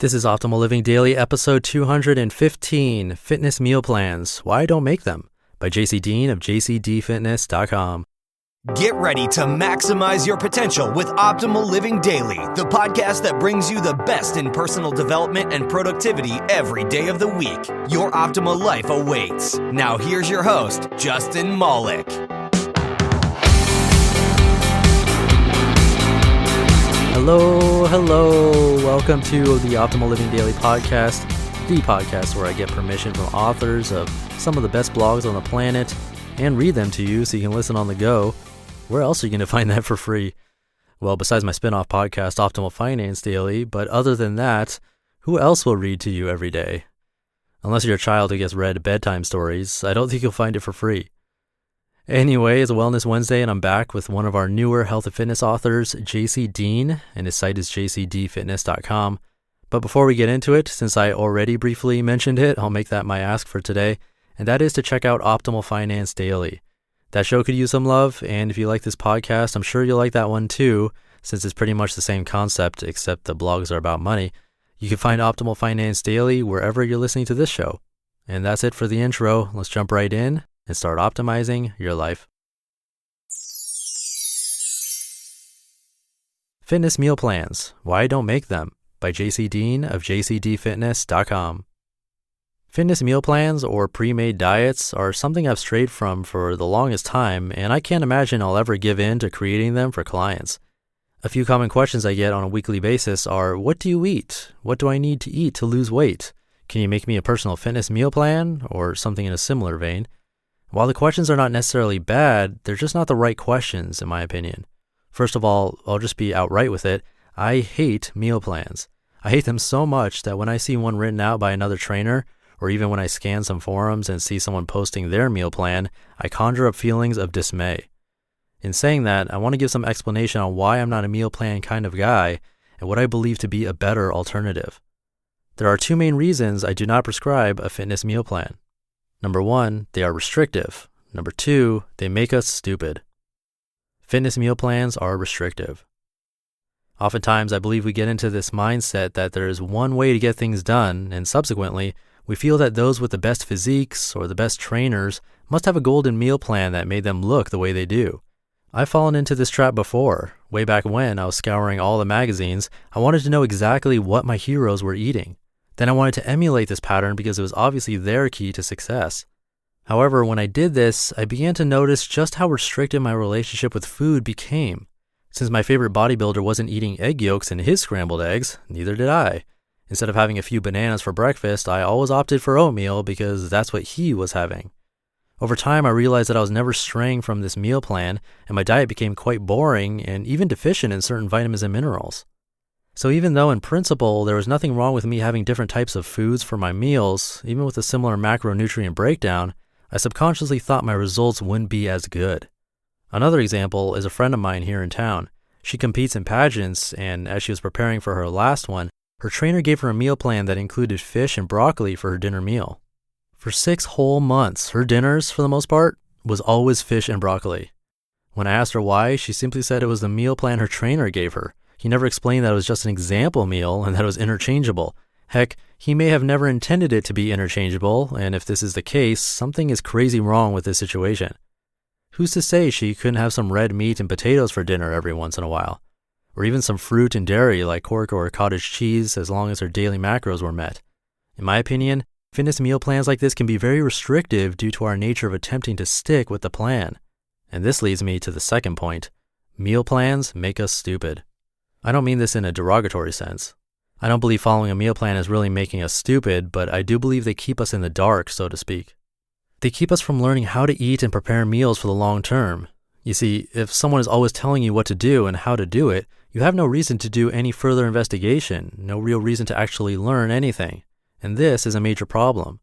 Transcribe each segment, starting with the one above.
This is Optimal Living Daily, episode 215, Fitness Meal Plans, Why I Don't Make Them, by Deen of JCD Get ready to maximize your potential with Optimal Living Daily, the podcast that brings you the best in personal development and productivity every day of the week. Your optimal life awaits. Now here's your host, Justin Malik. Hello. Welcome to the Optimal Living Daily podcast, the podcast where I get permission from authors of some of the best blogs on the planet and read them to you so you can listen on the go. Where else are you going to find that for free? Well, besides my spin-off podcast, Optimal Finance Daily, but other than that, who else will read to you every day? Unless you're a child who gets read bedtime stories, I don't think you'll find it for free. Anyway, it's a Wellness Wednesday, and I'm back with one of our newer health and fitness authors, JC, and his site is jcdfitness.com. But before we get into it, since I already briefly mentioned it, I'll make that my ask for today, and that is to check out Optimal Finance Daily. That show could use some love, and if you like this podcast, I'm sure you'll like that one too, since it's pretty much the same concept, except the blogs are about money. You can find Optimal Finance Daily wherever you're listening to this show. And that's it for the intro. Let's jump right in and start optimizing your life. Fitness Meal Plans, Why I Don't Make Them, by Deen of JCDFitness.com. Fitness meal plans or pre-made diets are something I've strayed from for the longest time, and I can't imagine I'll ever give in to creating them for clients. A few common questions I get on a weekly basis are, what do you eat? What do I need to eat to lose weight? Can you make me a personal fitness meal plan? Or something in a similar vein. While the questions are not necessarily bad, they're just not the right questions in my opinion. First of all, I'll just be outright with it. I hate meal plans. I hate them so much that when I see one written out by another trainer, or even when I scan some forums and see someone posting their meal plan, I conjure up feelings of dismay. In saying that, I want to give some explanation on why I'm not a meal plan kind of guy and what I believe to be a better alternative. There are two main reasons I do not prescribe a fitness meal plan. Number one, they are restrictive. Number two, they make us stupid. Fitness meal plans are restrictive. Oftentimes, I believe we get into this mindset that there is one way to get things done, and subsequently, we feel that those with the best physiques or the best trainers must have a golden meal plan that made them look the way they do. I've fallen into this trap before. Way back when I was scouring all the magazines, I wanted to know exactly what my heroes were eating. Then I wanted to emulate this pattern because it was obviously their key to success. However, when I did this, I began to notice just how restricted my relationship with food became. Since my favorite bodybuilder wasn't eating egg yolks in his scrambled eggs, neither did I. Instead of having a few bananas for breakfast, I always opted for oatmeal because that's what he was having. Over time, I realized that I was never straying from this meal plan, and my diet became quite boring and even deficient in certain vitamins and minerals. So even though in principle there was nothing wrong with me having different types of foods for my meals, even with a similar macronutrient breakdown, I subconsciously thought my results wouldn't be as good. Another example is a friend of mine here in town. She competes in pageants, and as she was preparing for her last one, her trainer gave her a meal plan that included fish and broccoli for her dinner meal. For 6 whole months, her dinners, for the most part, was always fish and broccoli. When I asked her why, she simply said it was the meal plan her trainer gave her. He never explained that it was just an example meal and that it was interchangeable. Heck, he may have never intended it to be interchangeable, and if this is the case, something is crazy wrong with this situation. Who's to say she couldn't have some red meat and potatoes for dinner every once in a while? Or even some fruit and dairy like pork or cottage cheese as long as her daily macros were met. In my opinion, fitness meal plans like this can be very restrictive due to our nature of attempting to stick with the plan. And this leads me to the second point. Meal plans make us stupid. I don't mean this in a derogatory sense. I don't believe following a meal plan is really making us stupid, but I do believe they keep us in the dark, so to speak. They keep us from learning how to eat and prepare meals for the long term. You see, if someone is always telling you what to do and how to do it, you have no reason to do any further investigation, no real reason to actually learn anything. And this is a major problem.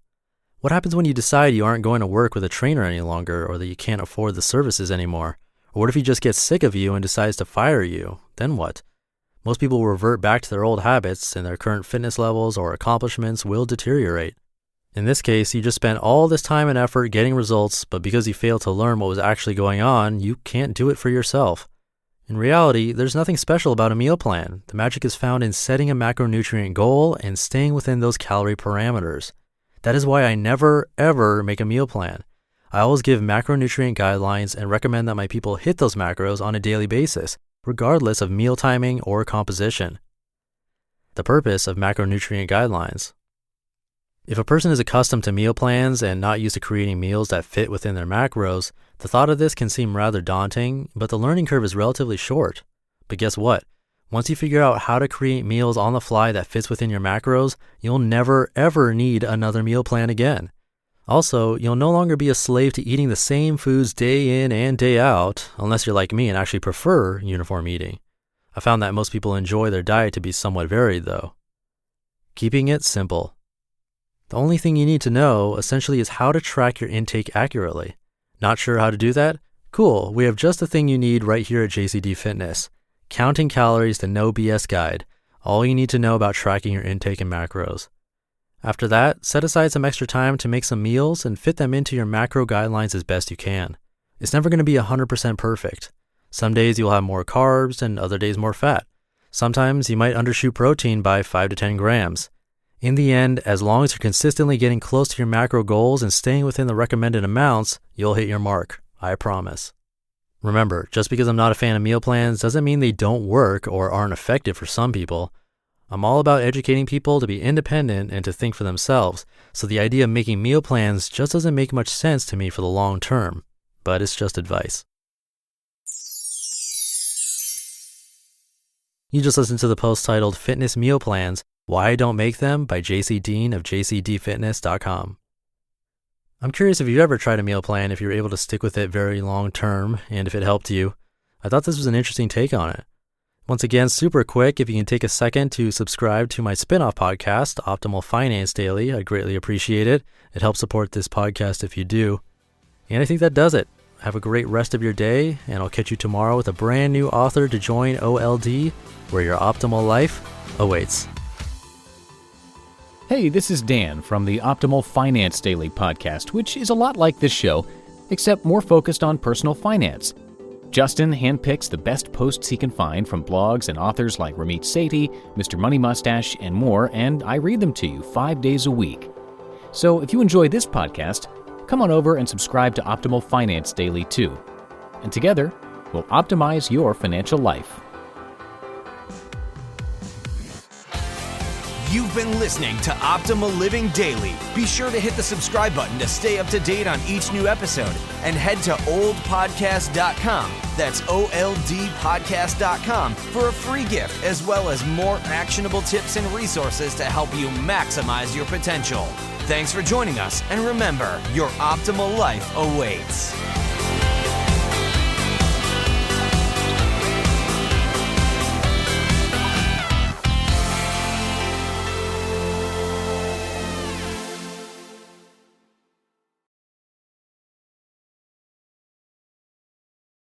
What happens when you decide you aren't going to work with a trainer any longer, or that you can't afford the services anymore? Or what if he just gets sick of you and decides to fire you? Then what? Most people will revert back to their old habits, and their current fitness levels or accomplishments will deteriorate. In this case, you just spent all this time and effort getting results, but because you failed to learn what was actually going on, you can't do it for yourself. In reality, there's nothing special about a meal plan. The magic is found in setting a macronutrient goal and staying within those calorie parameters. That is why I never, ever make a meal plan. I always give macronutrient guidelines and recommend that my people hit those macros on a daily basis, regardless of meal timing or composition. The purpose of macronutrient guidelines. If a person is accustomed to meal plans and not used to creating meals that fit within their macros, the thought of this can seem rather daunting, but the learning curve is relatively short. But guess what? Once you figure out how to create meals on the fly that fits within your macros, you'll never ever need another meal plan again. Also, you'll no longer be a slave to eating the same foods day in and day out, unless you're like me and actually prefer uniform eating. I found that most people enjoy their diet to be somewhat varied though. Keeping it simple. The only thing you need to know essentially is how to track your intake accurately. Not sure how to do that? Cool, we have just the thing you need right here at JCD Fitness. Counting Calories, the No BS Guide. All you need to know about tracking your intake and macros. After that, set aside some extra time to make some meals and fit them into your macro guidelines as best you can. It's never going to be 100% perfect. Some days you'll have more carbs and other days more fat. Sometimes you might undershoot protein by 5 to 10 grams. In the end, as long as you're consistently getting close to your macro goals and staying within the recommended amounts, you'll hit your mark. I promise. Remember, just because I'm not a fan of meal plans doesn't mean they don't work or aren't effective for some people. I'm all about educating people to be independent and to think for themselves, so the idea of making meal plans just doesn't make much sense to me for the long term, but it's just advice. You just listened to the post titled Fitness Meal Plans, Why I Don't Make Them by Deen of JCDFitness.com. I'm curious if you've ever tried a meal plan, if you're able to stick with it very long term, and if it helped you. I thought this was an interesting take on it. Once again, super quick, if you can take a second to subscribe to my spin-off podcast, Optimal Finance Daily, I'd greatly appreciate it. It helps support this podcast if you do. And I think that does it. Have a great rest of your day, and I'll catch you tomorrow with a brand new author to join OLD, where your optimal life awaits. Hey, this is Dan from the Optimal Finance Daily podcast, which is a lot like this show, except more focused on personal finance. Justin handpicks the best posts he can find from blogs and authors like Ramit Sethi, Mr. Money Mustache, and more, and I read them to you 5 days a week. So if you enjoy this podcast, come on over and subscribe to Optimal Finance Daily too. And together, we'll optimize your financial life. You've been listening to Optimal Living Daily. Be sure to hit the subscribe button to stay up to date on each new episode and head to oldpodcast.com. That's OLDpodcast.com for a free gift as well as more actionable tips and resources to help you maximize your potential. Thanks for joining us, and remember, your optimal life awaits.